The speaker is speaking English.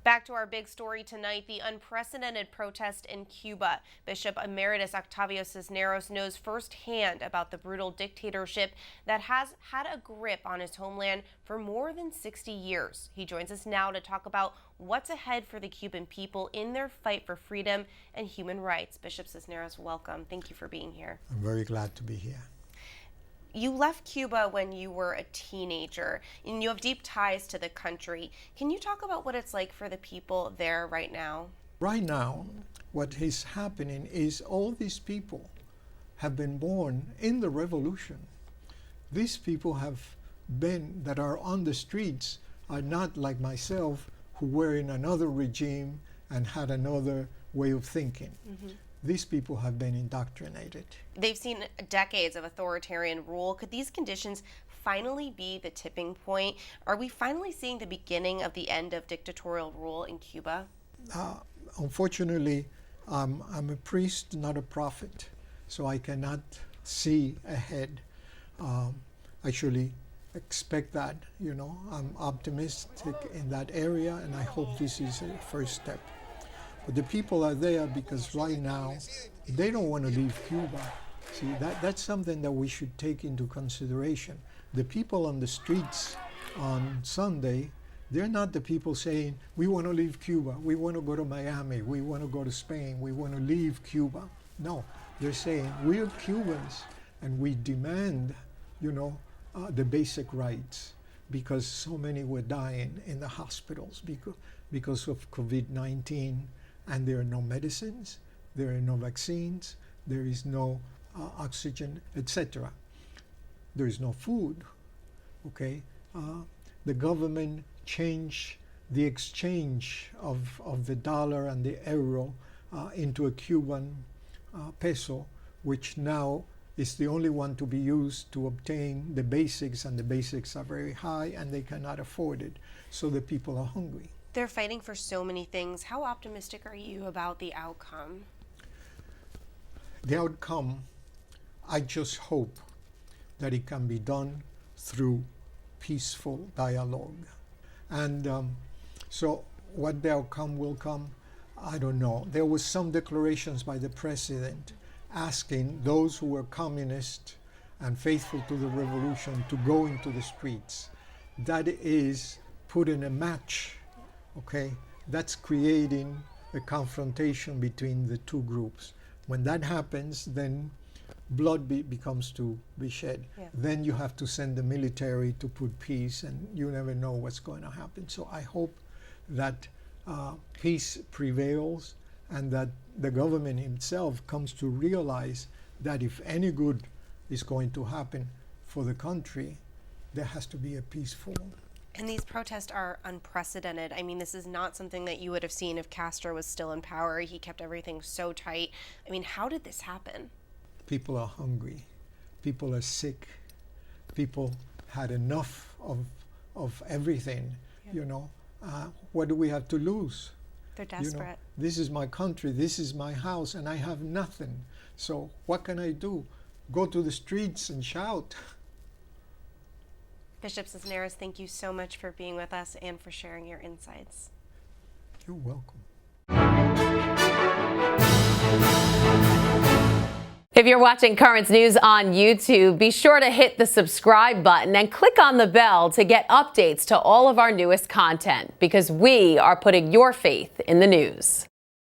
Back to our big story tonight, the unprecedented protest in Cuba. Bishop Emeritus Octavio Cisneros knows firsthand about the brutal dictatorship that has had a grip on his homeland for more than 60 years. He joins us now to talk about what's ahead for the Cuban people in their fight for freedom and human rights. Bishop Cisneros, welcome. Thank you for being here. I'm very glad to be here. You left Cuba when you were a teenager, and you have deep ties to the country. Can you talk about what it's like for the people there right now? Right now, what is happening is all these people have been born in the revolution. These people that are on the streets are not like myself, who were in another regime and had another way of thinking. Mm-hmm. These people have been indoctrinated. They've seen decades of authoritarian rule. Could these conditions finally be the tipping point? Are we finally seeing the beginning of the end of dictatorial rule in Cuba? Unfortunately, I'm a priest, not a prophet, so I cannot see ahead. Actually, expect that, I'm optimistic in that area, and I hope this is a first step. But the people are there because right now they don't want to leave Cuba. See, that's something that we should take into consideration. The people on the streets on Sunday, they're not the people saying, we want to leave Cuba, we want to go to Miami, we want to go to Spain, we want to leave Cuba. No, they're saying, we're Cubans and we demand, the basic rights, because so many were dying in the hospitals because of COVID-19. And there are no medicines, there are no vaccines, there is no oxygen, etc. There is no food, okay? The government changed the exchange of the dollar and the euro into a Cuban peso, which now is the only one to be used to obtain the basics, and the basics are very high and they cannot afford it. So the people are hungry. They're fighting for so many things. How optimistic are you about the outcome? The outcome, I just hope that it can be done through peaceful dialogue. And so what the outcome will come, I don't know. There was some declarations by the president asking those who were communist and faithful to the revolution to go into the streets. That is putting a match. Okay, that's creating a confrontation between the two groups. When that happens, then blood becomes to be shed. Yeah. Then you have to send the military to put peace, and you never know what's going to happen. So I hope that peace prevails, and that the government itself comes to realize that if any good is going to happen for the country, there has to be a peaceful. And these protests are unprecedented. I mean, this is not something that you would have seen if Castro was still in power. He kept everything so tight. I mean, how did this happen? People are hungry. People are sick. People had enough of everything, yeah. What do we have to lose? They're desperate. This is my country, this is my house, and I have nothing. So what can I do? Go to the streets and shout. Bishop Cisneros, thank you so much for being with us and for sharing your insights. You're welcome. If you're watching Currents News on YouTube, be sure to hit the subscribe button and click on the bell to get updates to all of our newest content, because we are putting your faith in the news.